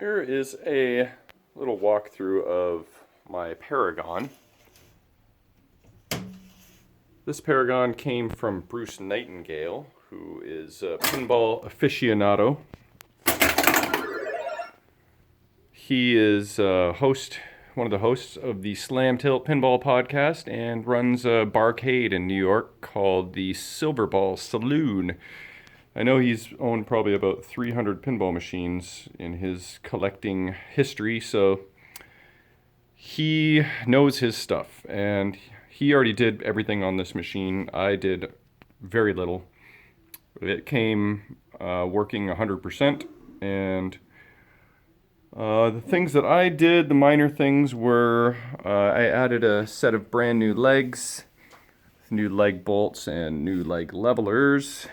Here is a little walkthrough of my Paragon. This Paragon came from Bruce Nightingale, who is a pinball aficionado. He is one of the hosts of the Slam Tilt Pinball podcast and runs a barcade in New York called the Silver Ball Saloon. I know he's owned probably about 300 pinball machines in his collecting history, so he knows his stuff, and he already did everything on this machine. I did very little. It came working 100%, and the things that I did, the minor things were I added a set of brand new legs, new leg bolts, and new leg levelers.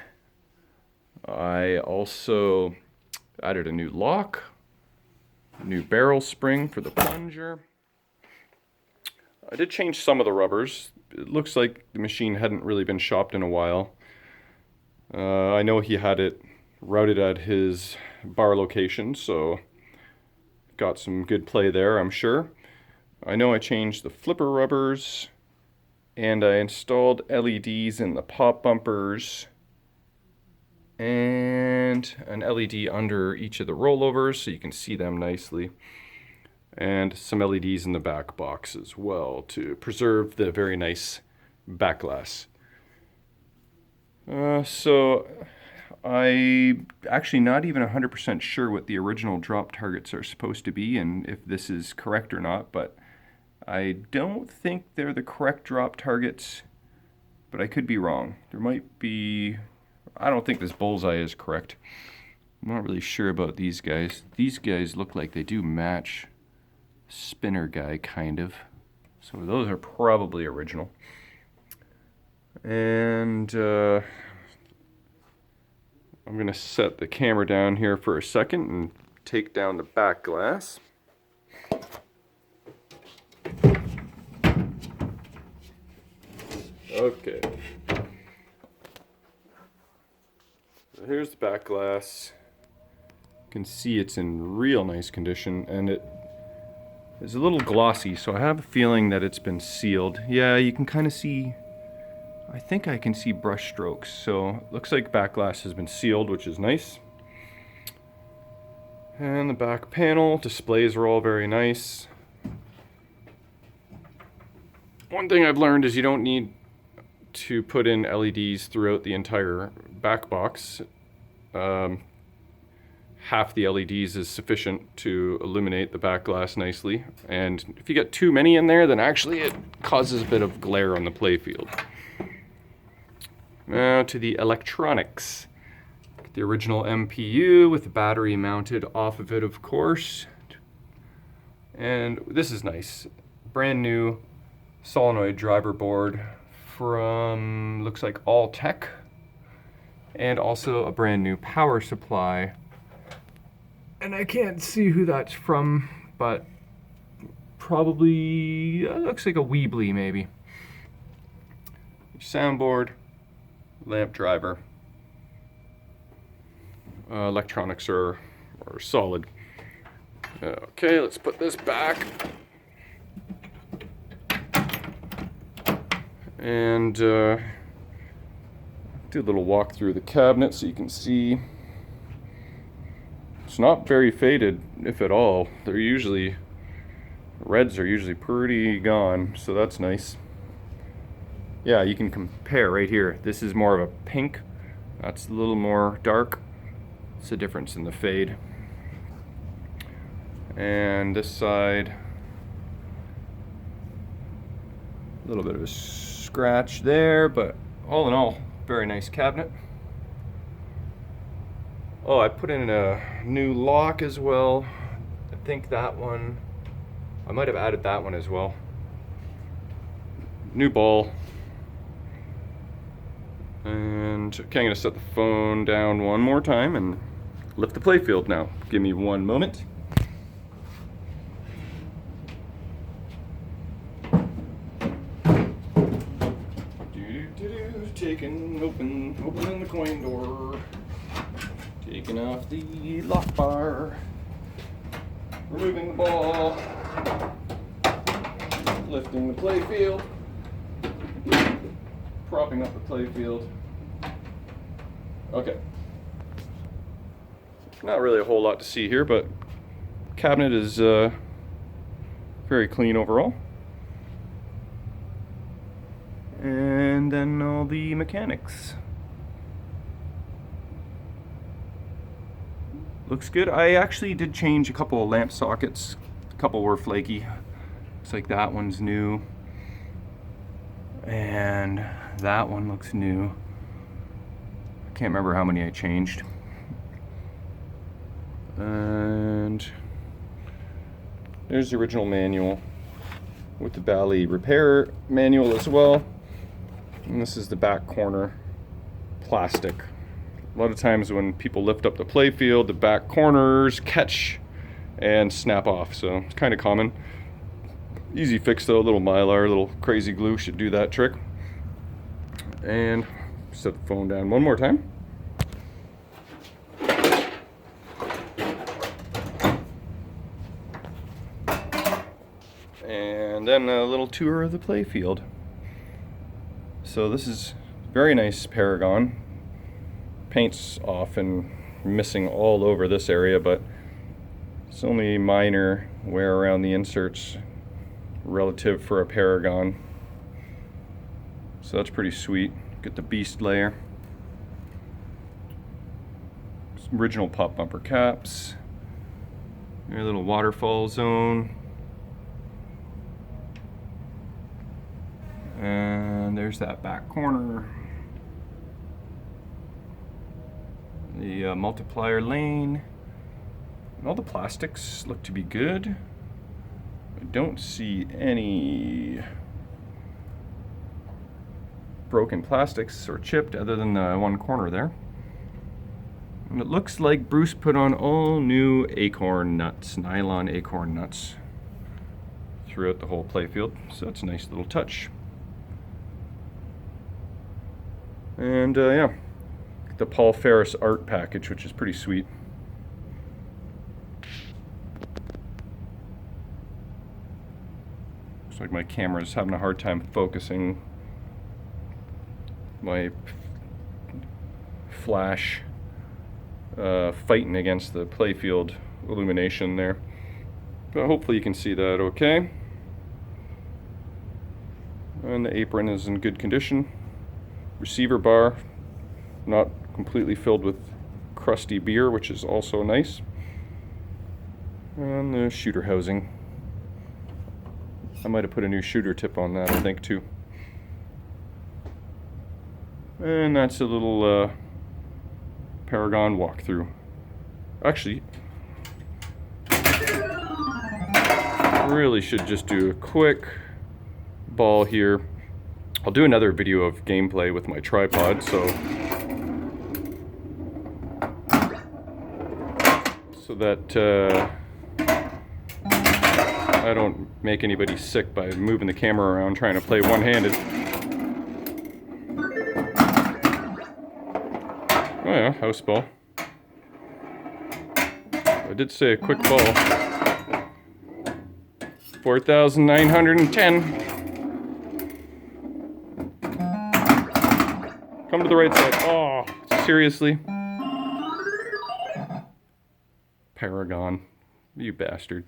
I also added a new lock, a new barrel spring for the plunger. I did change some of the rubbers. It looks like the machine hadn't really been shopped in a while. I know he had it routed at his bar location, so got some good play there, I'm sure. I know I changed the flipper rubbers, and I installed LEDs in the pop bumpers, and an LED under each of the rollovers so you can see them nicely, and some LEDs in the back box as well to preserve the very nice back glass. So I actually not even 100% sure what the original drop targets are supposed to be and if this is correct or not, but I don't think they're the correct drop targets, but I could be wrong. There might be, I don't think this bullseye is correct. I'm not really sure about these guys. These guys look like they do match spinner guy, kind of. So those are probably original. And I'm going to set the camera down here for a second and take down the back glass. Okay. So here's the back glass. You can see it's in real nice condition, and it is a little glossy, so I have a feeling that it's been sealed. Yeah, you can kind of see, I think I can see brush strokes, so it looks like back glass has been sealed, which is nice. And the back panel displays are all very nice. One thing I've learned is you don't need to put in LEDs throughout the entire back box. Half the LEDs is sufficient to illuminate the back glass nicely, and if you get too many in there, then actually it causes a bit of glare on the playfield. Now to the electronics. The original MPU with the battery mounted off of it, of course. And this is nice. Brand new solenoid driver board from, looks like All Tech. And also a brand new power supply. And I can't see who that's from, but probably looks like a Weebly maybe. Soundboard, lamp driver. Electronics are solid. Okay, let's put this back. And do a little walk through the cabinet so you can see. It's not very faded, if at all. Reds are usually pretty gone, so that's nice. Yeah, you can compare right here. This is more of a pink. That's a little more dark. It's the difference in the fade. And this side, a little bit of a scratch there, but all in all, very nice cabinet. Oh, I put in a new lock as well. I think that one, I might have added that one as well. New ball. And okay, I'm going to set the phone down one more time and lift the playfield now. Give me one moment. Opening the coin door. Taking off the lock bar. Removing the ball. Lifting the playfield. Propping up the playfield. Okay. Not really a whole lot to see here, but cabinet is very clean overall. And then all the mechanics. Looks good. I actually did change a couple of lamp sockets. A couple were flaky. Looks like that one's new. And that one looks new. I can't remember how many I changed. And there's the original manual with the Bally repair manual as well. And this is the back corner plastic. A lot of times when people lift up the playfield, the back corners catch and snap off, so it's kind of common. Easy fix though, a little Mylar, a little crazy glue should do that trick. And set the phone down one more time. And then a little tour of the playfield. So this is very nice Paragon. Paint's off and missing all over this area, but it's only minor wear around the inserts relative for a Paragon. So that's pretty sweet. Get the beast layer. Some original pop bumper caps. Your little waterfall zone. And there's that back corner. The multiplier lane. And all the plastics look to be good. I don't see any broken plastics or chipped other than the one corner there. And it looks like Bruce put on all new acorn nuts, nylon acorn nuts throughout the whole playfield. So that's a nice little touch. And yeah, the Paul Ferris art package, which is pretty sweet. Looks like my camera's having a hard time focusing. My flash fighting against the playfield illumination there. But hopefully you can see that okay. And the apron is in good condition. Receiver bar, not completely filled with crusty beer, which is also nice. And the shooter housing. I might have put a new shooter tip on that, I think, too. And that's a little Paragon walkthrough. Actually, really should just do a quick ball here. I'll do another video of gameplay with my tripod, so that I don't make anybody sick by moving the camera around trying to play one-handed. Oh yeah, house ball. I did say a quick ball. 4,910. Come to the right side. Oh, seriously? Paragon, you bastard.